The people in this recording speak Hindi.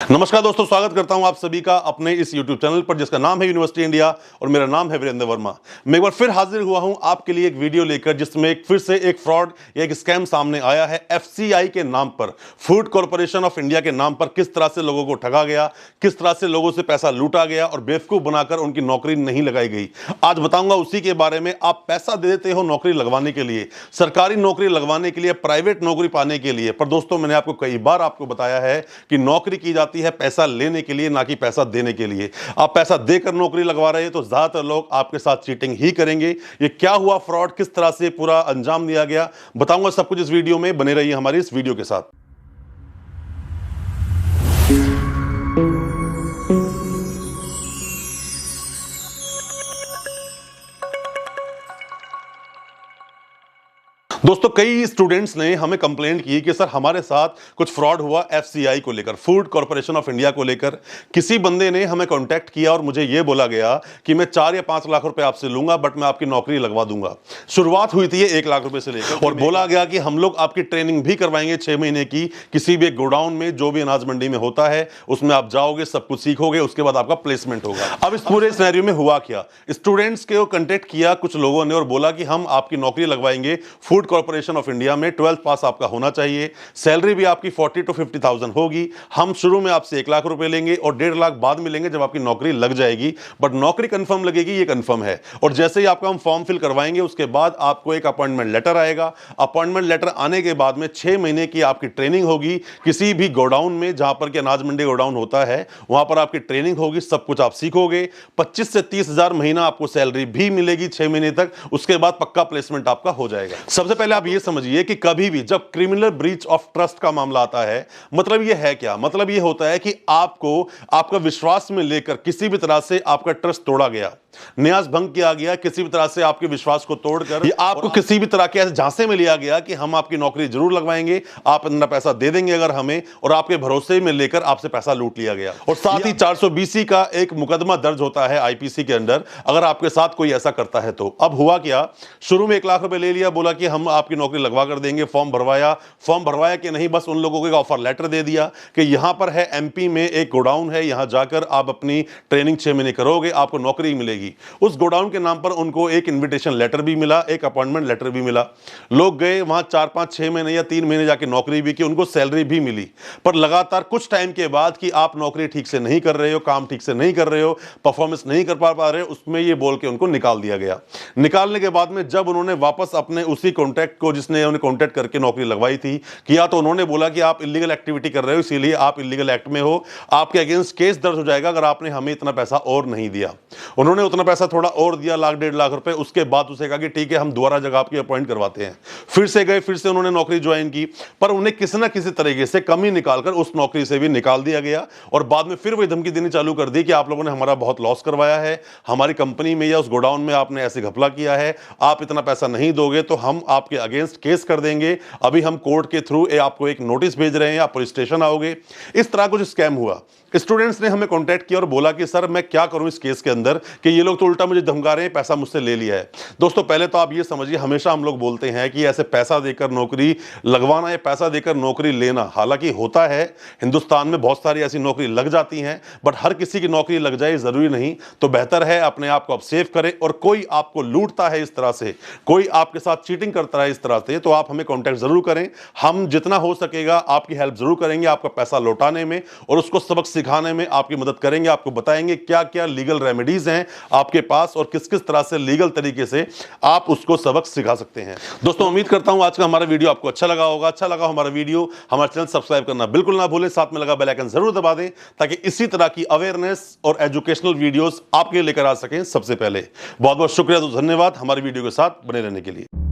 नमस्कार दोस्तों, स्वागत करता हूं आप सभी का अपने इस YouTube चैनल पर जिसका नाम है यूनिवर्सिटी इंडिया और मेरा नाम है वीरेंद्र वर्मा। मैं एक बार फिर हाजिर हुआ हूं आपके लिए एक वीडियो लेकर जिसमें फिर से एक फ्रॉड या एक स्कैम सामने आया है। FCI के नाम पर, फूड कॉर्पोरेशन ऑफ इंडिया के नाम पर किस तरह से लोगों को ठगा गया, किस तरह से लोगों से पैसा लूटा गया और बेवकूफ बनाकर उनकी नौकरी नहीं लगाई गई, आज बताऊंगा उसी के बारे में। आप पैसा दे देते हो नौकरी लगवाने के लिए, सरकारी नौकरी लगवाने के लिए, प्राइवेट नौकरी पाने के लिए, पर दोस्तों मैंने आपको कई बार बताया है कि नौकरी की जाती है पैसा लेने के लिए, ना कि पैसा देने के लिए। आप पैसा देकर नौकरी लगवा रहे हैं तो ज्यादातर लोग आपके साथ चीटिंग ही करेंगे। ये क्या हुआ फ्रॉड, किस तरह से पूरा अंजाम दिया गया, बताऊंगा सब कुछ इस वीडियो में। बने रहिए हमारी इस वीडियो के साथ। दोस्तों कई स्टूडेंट्स ने हमें कंप्लेंट की कि सर हमारे साथ कुछ फ्रॉड हुआ FCI को लेकर, फूड कॉर्पोरेशन ऑफ इंडिया को लेकर। किसी बंदे ने हमें कांटेक्ट किया और मुझे यह बोला गया कि मैं 4 या 5 लाख रुपए आपसे लूंगा, बट मैं आपकी नौकरी लगवा दूंगा। शुरुआत हुई थी 1 लाख रुपए से लेकर, और बोला गया कि हम लोग आपकी ट्रेनिंग भी करवाएंगे 6 महीने की, किसी भी गोडाउन में जो भी अनाज मंडी में होता है उसमें आप जाओगे, सब कुछ सीखोगे, उसके बाद आपका प्लेसमेंट होगा। अब इस पूरे सिनेरियो में हुआ क्या, स्टूडेंट्स के कांटेक्ट किया कुछ लोगों ने और बोला कि हम आपकी नौकरी लगवाएंगे, फूड कॉर्पोरेशन ऑफ इंडिया में 12th पास आपका होना चाहिए, सैलरी भी आपकी 40 to 50,000 होगी, हम शुरू में आपसे 1 लाख रुपए लेंगे और 1.5 लाख बाद में लेंगे जब आपकी नौकरी लग जाएगी, बट नौकरी कंफर्म लगेगी, ये कंफर्म है। और जैसे ही आपका हम फॉर्म फिल करवाएंगे उसके बाद आपको एक अपॉइंटमेंट लेटर आएगा। अपॉइंटमेंट लेटर आने के बाद में 6 महीने की आपकी ट्रेनिंग होगी, किसी भी गोडाउन में जहां पर कि अनाज मंडी गोडाउन होता है वहां पर आपकी ट्रेनिंग होगी, सब कुछ आप सीखोगे। 25 से 30 हजार महीना आपको सैलरी भी मिलेगी 6 महीने तक, उसके बाद पक्का प्लेसमेंट आपका हो जाएगा। सबसे पहले आप ये समझिए कि कभी भी जब क्रिमिनल ब्रीच ऑफ ट्रस्ट का मामला आता है, मतलब ये है क्या, मतलब ये होता है कि आपको आपका विश्वास में लेकर किसी भी तरह से आपका ट्रस्ट तोड़ा गया, न्यास भंग किया गया, किसी भी तरह से आपके विश्वास को तोड़कर आपको किसी भी तरह के ऐसे झांसे में लिया गया कि हम आपकी नौकरी जरूर लगवाएंगे, आप इतना पैसा दे देंगे अगर हमें, और आपके भरोसे में लेकर आपसे पैसा लूट लिया गया। और साथ ही 420 का एक मुकदमा दर्ज होता है IPC के अंदर अगर आपके साथ कोई ऐसा करता है तो। अब हुआ क्या, शुरू में 1 लाख रुपए ले लिया, बोला कि हम आपकी नौकरी लगवा कर देंगे, फॉर्म भरवाया कि नहीं, बस उन लोगों को एक ऑफर लेटर दे दिया कि यहां पर है MP में एक गोडाउन है, यहां जाकर आप अपनी ट्रेनिंग 6 महीने करोगे, आपको नौकरी मिलेगी। उस गोडाउन के नाम पर उनको एक इनविटेशन लेटर भी मिला, एक अपॉइंटमेंट लेटर भी मिला। लोग गए वहां 4, 5, 6 महीने या 3 महीने जाके नौकरी भी की, उनको सैलरी भी मिली, पर लगातार कुछ टाइम के बाद कि आप नौकरी ठीक से नहीं कर रहे हो, काम ठीक से नहीं कर रहे हो, परफॉर्मेंस नहीं कर पा रहे हो, उसमें ये बोल के उनको निकाल दिया गया। निकालने के बाद में जब उन्होंने वापस अपने उसी कॉन्टैक्ट को जिसने उन्हें कॉन्टैक्ट करके नौकरी लगवाई थी किया, तो उन्होंने बोला कि आप इलीगल एक्टिविटी कर रहे हो, इसीलिए आप इलीगल एक्ट में हो, आपके अगेंस्ट केस दर्ज हो जाएगा अगर आपने हमें इतना पैसा और नहीं दिया। उन्होंने उतना पैसा थोड़ा और दिया, 1 लाख 1.5 लाख रुपए। उसके बाद उसे कहा कि ठीक है हम दोबारा जगह आपकी अपॉइंट करवाते हैं। फिर से गए, फिर से उन्होंने नौकरी ज्वाइन की, पर उन्हें किसी ना किसी तरीके से कमी निकालकर उस नौकरी से भी निकाल दिया गया। और बाद में फिर वही धमकी देनी चालू कर दी कि आप लोगों ने हमारा बहुत लॉस करवाया है, हमारी कंपनी में या उस गोडाउन में आपने ऐसे घपला किया है, आप इतना पैसा नहीं दोगे तो हम आपके अगेंस्ट केस कर देंगे, अभी हम कोर्ट के थ्रू आपको एक नोटिस भेज रहे हैं, आप पुलिस स्टेशन आओगे। इस तरह कुछ स्कैम हुआ। स्टूडेंट्स ने हमें कांटेक्ट किया और बोला कि सर मैं क्या करूं इस केस के अंदर कि ये लोग तो उल्टा मुझे धमका रहे हैं, पैसा मुझसे ले लिया है। दोस्तों पहले तो आप ये समझिए, हमेशा हम लोग बोलते हैं कि ऐसे पैसा देकर नौकरी लगवाना या पैसा देकर नौकरी लेना, हालांकि होता है हिंदुस्तान में बहुत सारी ऐसी नौकरी लग जाती हैं, बट हर किसी की नौकरी लग जाए जरूरी नहीं। तो बेहतर है अपने आप को आप सेव करें, और कोई आपको लूटता है इस तरह से, कोई आपके साथ चीटिंग करता है इस तरह से, तो आप हमें कांटेक्ट जरूर करें। हम जितना हो सकेगा आपकी हेल्प जरूर करेंगे, आपका पैसा लौटाने में और उसको सबक सिखाने में आपकी मदद करेंगे। आपको बताएंगे क्या क्या लीगल रेमेडीज हैं आपके पास और किस किस तरह से लीगल तरीके से आप उसको सबक सिखा सकते हैं। दोस्तों उम्मीद करता हूं आज का हमारा वीडियो आपको अच्छा लगा होगा। अच्छा लगा हमारा वीडियो, हमारा चैनल सब्सक्राइब करना बिल्कुल ना भूलें, साथ में लगा बेल आइकन जरूर दबा दें ताकि इसी तरह की अवेयरनेस और एजुकेशनल वीडियोस आपके लेकर आ सकें सबसे पहले। बहुत बहुत शुक्रिया, धन्यवाद हमारे वीडियो के साथ बने रहने के लिए।